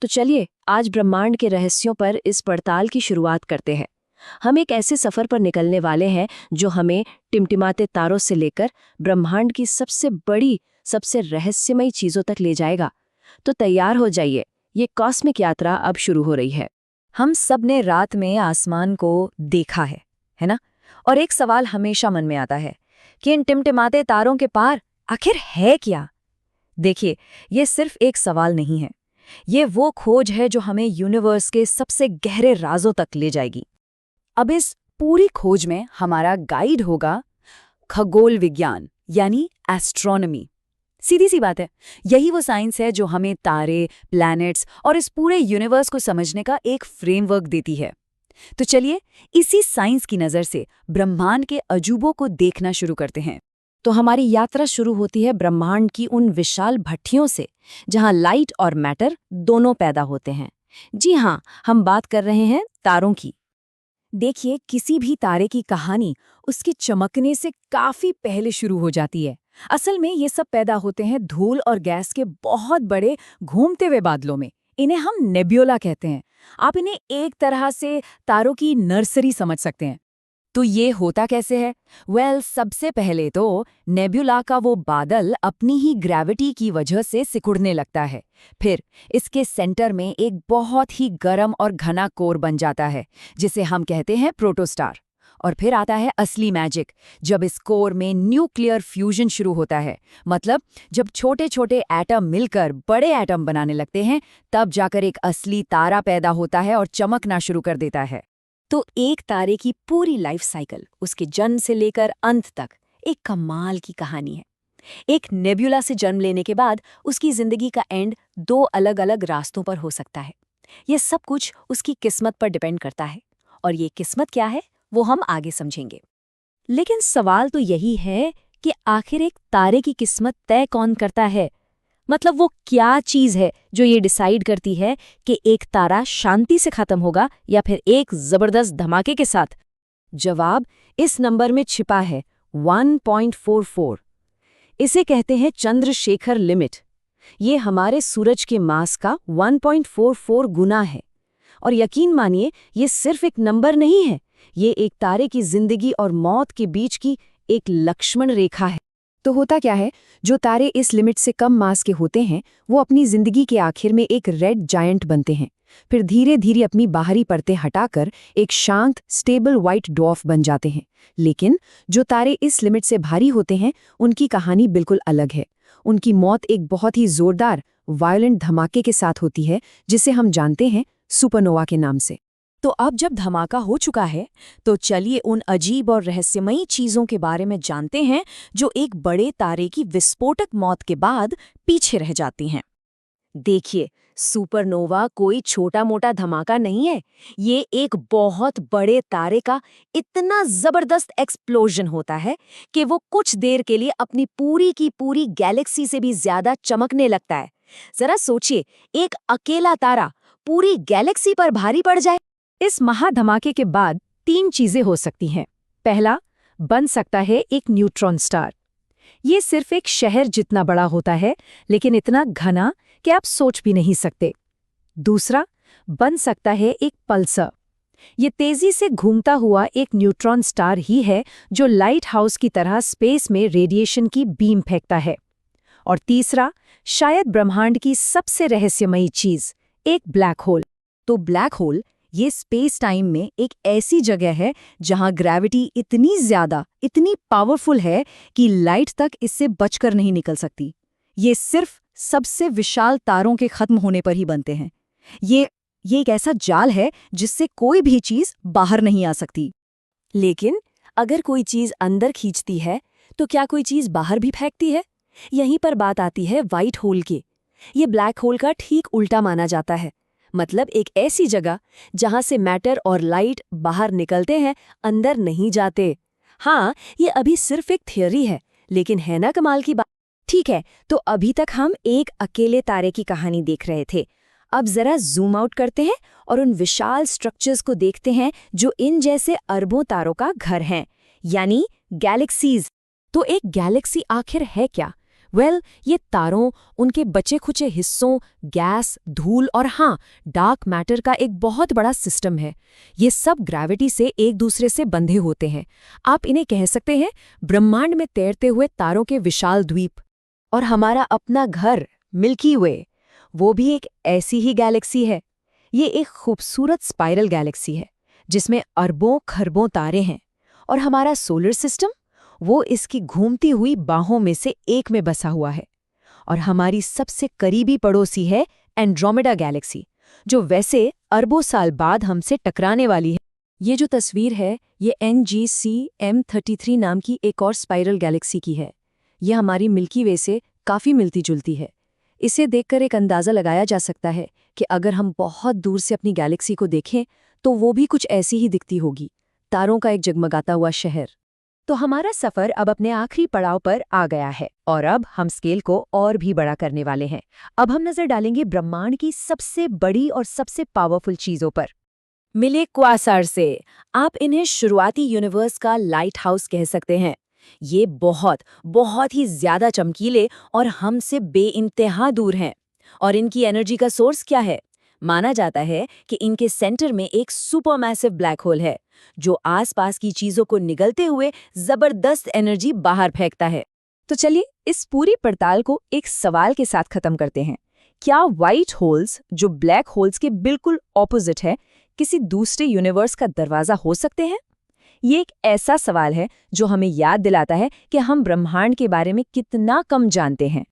तो चलिए आज ब्रह्मांड के रहस्यों पर इस पड़ताल की शुरुआत करते हैं। हम एक ऐसे सफर पर निकलने वाले हैं जो हमें टिमटिमाते तारों से लेकर ब्रह्मांड की सबसे बड़ी, सबसे रहस्यमयी चीजों तक ले जाएगा। तो तैयार हो जाइए, ये कॉस्मिक यात्रा अब शुरू हो रही है। हम सब ने रात में आसमान को देखा है ना? और एक सवाल हमेशा मन में आता है कि इन टिमटिमाते तारों के पार आखिर है क्या? देखिए, ये सिर्फ एक सवाल नहीं है, ये वो खोज है जो हमें यूनिवर्स के सबसे गहरे राजों तक ले जाएगी। अब इस पूरी खोज में हमारा गाइड होगा खगोल विज्ञान, यानी एस्ट्रोनॉमी। सीधी सी बात है, यही वो साइंस है जो हमें तारे, प्लैनेट्स और इस पूरे यूनिवर्स को समझने का एक फ्रेमवर्क देती है। तो चलिए इसी साइंस की नज़र से ब्रह्मांड के अजूबों को देखना शुरू करते हैं। तो हमारी यात्रा शुरू होती है ब्रह्मांड की उन विशाल भट्ठियों से जहां लाइट और मैटर दोनों पैदा होते हैं। जी हाँ, हम बात कर रहे हैं तारों की। देखिए, किसी भी तारे की कहानी उसके चमकने से काफी पहले शुरू हो जाती है। असल में ये सब पैदा होते हैं धूल और गैस के बहुत बड़े घूमते हुए बादलों में। इन्हें हम नेब्यूला कहते हैं। आप इन्हें एक तरह से तारों की नर्सरी समझ सकते हैं। तो ये होता कैसे है? सबसे पहले तो नेब्यूला का वो बादल अपनी ही ग्रेविटी की वजह से सिकुड़ने लगता है। फिर इसके सेंटर में एक बहुत ही गर्म और घना कोर बन जाता है, जिसे हम कहते हैं प्रोटोस्टार। और फिर आता है असली मैजिक, जब इस कोर में न्यूक्लियर फ्यूजन शुरू होता है। मतलब जब छोटे छोटे एटम मिलकर बड़े एटम बनाने लगते हैं, तब जाकर एक असली तारा पैदा होता है और चमकना शुरू कर देता है। तो एक तारे की पूरी लाइफ साइकिल, उसके जन्म से लेकर अंत तक, एक कमाल की कहानी है। एक नेब्यूला से जन्म लेने के बाद उसकी जिंदगी का एंड दो अलग अलग रास्तों पर हो सकता है। ये सब कुछ उसकी किस्मत पर डिपेंड करता है, और ये किस्मत क्या है वो हम आगे समझेंगे। लेकिन सवाल तो यही है कि आखिर एक तारे की किस्मत तय कौन करता है? मतलब वो क्या चीज है जो ये डिसाइड करती है कि एक तारा शांति से खत्म होगा या फिर एक जबरदस्त धमाके के साथ? जवाब इस नंबर में छिपा है, 1.44। इसे कहते हैं चंद्रशेखर लिमिट। ये हमारे सूरज के मास का 1.44 गुना है। और यकीन मानिए, ये सिर्फ एक नंबर नहीं है, ये एक तारे की जिंदगी और मौत के बीच की एक लक्ष्मण रेखा है। तो होता क्या है, जो तारे इस लिमिट से कम मास के होते हैं वो अपनी जिंदगी के आखिर में एक रेड जायंट बनते हैं। फिर धीरे धीरे अपनी बाहरी परतें हटाकर एक शांत, स्टेबल व्हाइट ड्वार्फ बन जाते हैं। लेकिन जो तारे इस लिमिट से भारी होते हैं, उनकी कहानी बिल्कुल अलग है। उनकी मौत एक बहुत ही जोरदार, वायलेंट धमाके के साथ होती है, जिसे हम जानते हैं सुपरनोवा के नाम से। तो अब जब धमाका हो चुका है, तो चलिए उन अजीब और रहस्यमयी चीजों के बारे में जानते हैं जो एक बड़े तारे की विस्फोटक मौत के बाद पीछे रह जाती हैं। देखिए, सुपरनोवा कोई छोटा मोटा धमाका नहीं है। ये एक बहुत बड़े तारे का इतना जबरदस्त एक्सप्लोजन होता है कि वो कुछ देर के लिए अपनी पूरी की पूरी गैलेक्सी से भी ज्यादा चमकने लगता है। जरा सोचिए, एक अकेला तारा पूरी गैलेक्सी पर भारी पड़ जाए। इस महाधमाके के बाद 3 चीजें हो सकती हैं। पहला, बन सकता है एक न्यूट्रॉन स्टार। ये सिर्फ एक शहर जितना बड़ा होता है, लेकिन इतना घना कि आप सोच भी नहीं सकते। दूसरा, बन सकता है एक पल्सर। ये तेजी से घूमता हुआ एक न्यूट्रॉन स्टार ही है जो लाइट हाउस की तरह स्पेस में रेडिएशन की बीम फेंकता है। और तीसरा, शायद ब्रह्मांड की सबसे रहस्यमयी चीज, एक ब्लैक होल। तो ब्लैक होल ये स्पेस टाइम में एक ऐसी जगह है जहां ग्रेविटी इतनी ज्यादा, इतनी पावरफुल है कि लाइट तक इससे बचकर नहीं निकल सकती। ये सिर्फ सबसे विशाल तारों के खत्म होने पर ही बनते हैं। ये एक ऐसा जाल है जिससे कोई भी चीज बाहर नहीं आ सकती। लेकिन अगर कोई चीज अंदर खींचती है, तो क्या कोई चीज बाहर भी फेंकती है? यहीं पर बात आती है व्हाइट होल की। ये ब्लैक होल का ठीक उल्टा माना जाता है। मतलब एक ऐसी जगह जहां से मैटर और लाइट बाहर निकलते हैं, अंदर नहीं जाते। हाँ, ये अभी सिर्फ एक थियोरी है, लेकिन है ना कमाल की बात। ठीक है, तो अभी तक हम एक अकेले तारे की कहानी देख रहे थे। अब जरा जूम आउट करते हैं और उन विशाल स्ट्रक्चर्स को देखते हैं जो इन जैसे अरबों तारों का घर हैं, यानी गैलेक्सीज। तो एक गैलेक्सी आखिर है क्या? ये तारों, उनके बचे-खुचे हिस्सों, गैस, धूल और हाँ, डार्क मैटर का एक बहुत बड़ा सिस्टम है। ये सब ग्रेविटी से एक दूसरे से बंधे होते हैं। आप इन्हें कह सकते हैं ब्रह्मांड में तैरते हुए तारों के विशाल द्वीप। और हमारा अपना घर मिल्की वे, वो भी एक ऐसी ही गैलेक्सी है। ये एक खूबसूरत स्पाइरल गैलेक्सी है जिसमें अरबों खरबों तारे हैं। और हमारा सोलर सिस्टम, वो इसकी घूमती हुई बाहों में से एक में बसा हुआ है। और हमारी सबसे करीबी पड़ोसी है एंड्रोमेडा गैलेक्सी, जो वैसे अरबों साल बाद हमसे टकराने वाली है। ये जो तस्वीर है, ये NGC M33 नाम की एक और स्पाइरल गैलेक्सी की है। यह हमारी मिल्की वे से काफ़ी मिलती-जुलती है। इसे देखकर एक अंदाज़ा लगाया जा सकता है कि अगर हम बहुत दूर से अपनी गैलेक्सी को देखें तो वो भी कुछ ऐसी ही दिखती होगी, तारों का एक जगमगाता हुआ शहर। तो हमारा सफ़र अब अपने आखिरी पड़ाव पर आ गया है और अब हम स्केल को और भी बड़ा करने वाले हैं। अब हम नज़र डालेंगे ब्रह्मांड की सबसे बड़ी और सबसे पावरफुल चीज़ों पर। मिले क्वासार से। आप इन्हें शुरुआती यूनिवर्स का लाइट हाउस कह सकते हैं। ये बहुत ही ज्यादा चमकीले और हमसे बेइंतहा दूर हैं। और इनकी एनर्जी का सोर्स क्या है? माना जाता है कि इनके सेंटर में एक सुपरमैसिव ब्लैक होल है, जो आसपास की चीजों को निगलते हुए जबरदस्त एनर्जी बाहर फेंकता है। तो चलिए इस पूरी पड़ताल को एक सवाल के साथ खत्म करते हैं। क्या व्हाइट होल्स, जो ब्लैक होल्स के बिल्कुल ऑपोजिट है, किसी दूसरे यूनिवर्स का दरवाजा हो सकते हैं? ये एक ऐसा सवाल है जो हमें याद दिलाता है कि हम ब्रह्मांड के बारे में कितना कम जानते हैं।